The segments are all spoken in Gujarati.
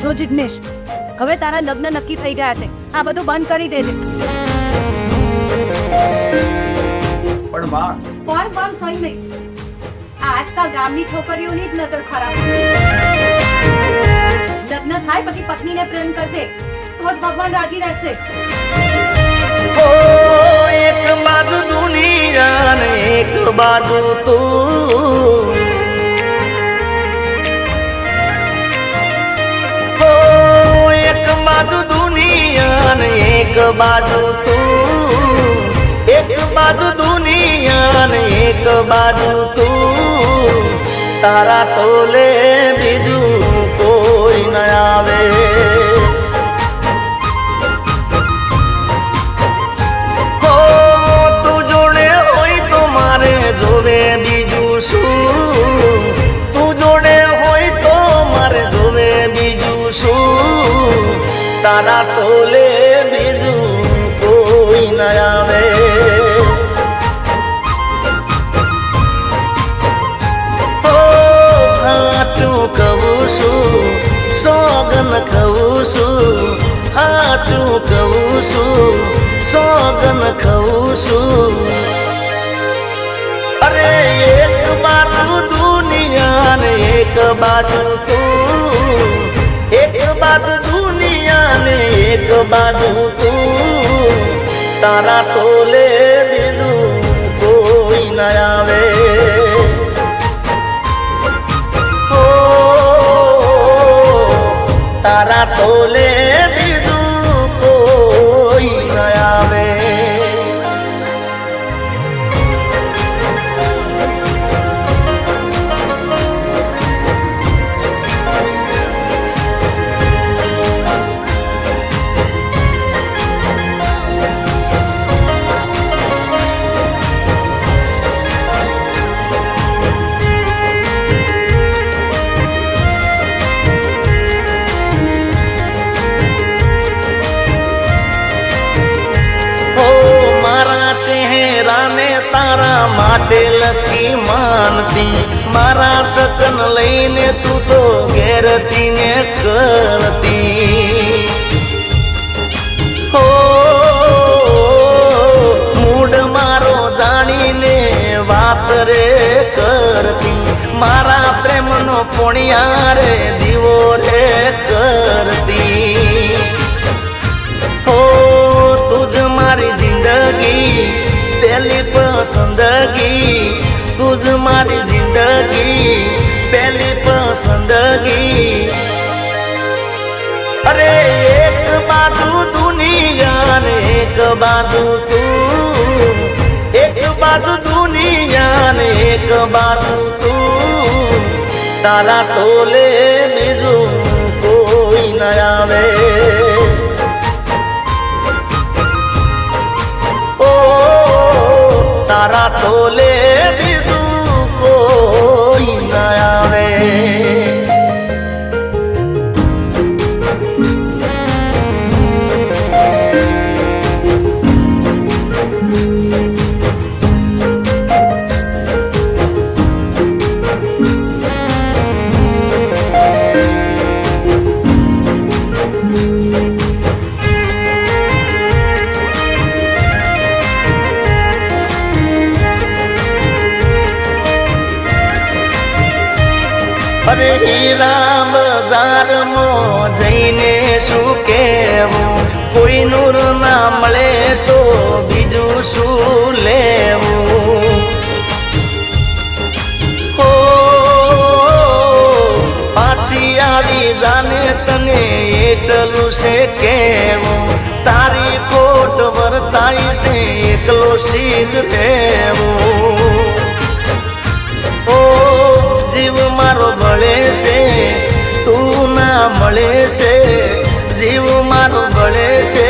જો જિગ્નેશ, હવે તારા લગ્ન નક્કી થઈ ગયા છે, આ બધું બંધ કરી દેજે. પણ માં પણ સહી નહીં. આ આજકાલ ગામની છોકરીઓની જ નજર ખરાબ. લગ્ન થાય પછી પત્નીને પ્રેમ કરજે, તો જ ભગવાન રાજી રહેશે. ઓ એક બાજુ દુનિયા ને એક બાજુ તું, ઓ એક બાજુ દુનિયા ને એક બાજુ તું, એક બાજુ દુનિયા ને એક બાજુ તું, તારા તોલે બીજું કોઈ ન આવે. જોવે બીજું શું, તું જોડે હોય તો મારે જોવે બીજું શું, તારા તોલે બીજું કોઈ ન આવે. હો સાચું કહું છું, સોગન કહું છું, સાચું કહું છું, સોગન કહું છું. અરે એક બાજુ દુનિયા ને એક બાજુ તું, એક બાજુ દુનિયા ને એક બાજુ તું, તારા તોલે બીજું કોઈ ન આવે. ઓ તારા તોલે બીજું કોઈ ન આવે. ચહેરાને તારા માટે લકી માનતી, મારા સકન લઈને તું તો ઘેરતી ને કરતી. હો મૂડ મારો જાણીને વાત રે કરતી, મારા પ્રેમનો પોણિયા રે દીવો રે કરતી. હો તુજ મારી જિંદગી પહેલી પસંદગી, તુજ મારી જિંદગી પહેલી પસંદગી. અરે એક બાજુ દુનિયા ને એક બાજુ તું, એક બાજુ દુનિયા ને એક બાજુ તું, તારા તોલે બીજું કોઈ ન આવે. તારા તોલે બીજું કોઈ ન આવે. અરે હીરા બજારમાં જઈને શું કહેવું, કોઈ નૂર ના મળે તો બીજું શું લેવું. હો પાછી આવી જાને તને એટલું છે કહેવું, તારી ખોટ વર્તાય છે એકલો સીધ રહેવું. ઓ જીવ મારો ભળે છે તું ના મળે છે, જીવ મારો ભળે છે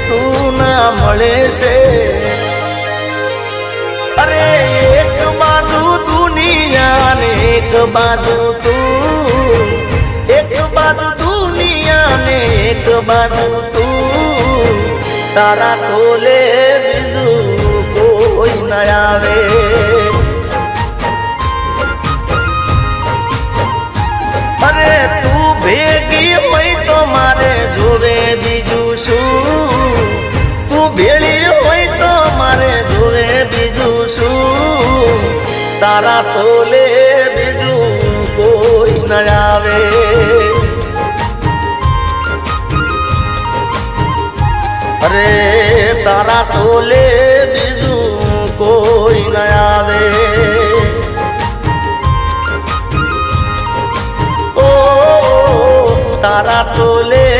તું ના મળે છે. અરે એક બાજુ દુનિયા ને એક બાજુ તું, એક બાજુ દુનિયા ને એક બાજુ તું, તારા તોલે બીજું કોઈ ન આવે. અરે તું ભેગી તારા તોલે બીજું કોઈ ન આવે અરે તારા તોલે બીજું કોઈ ન આવે ઓ તારા તોલે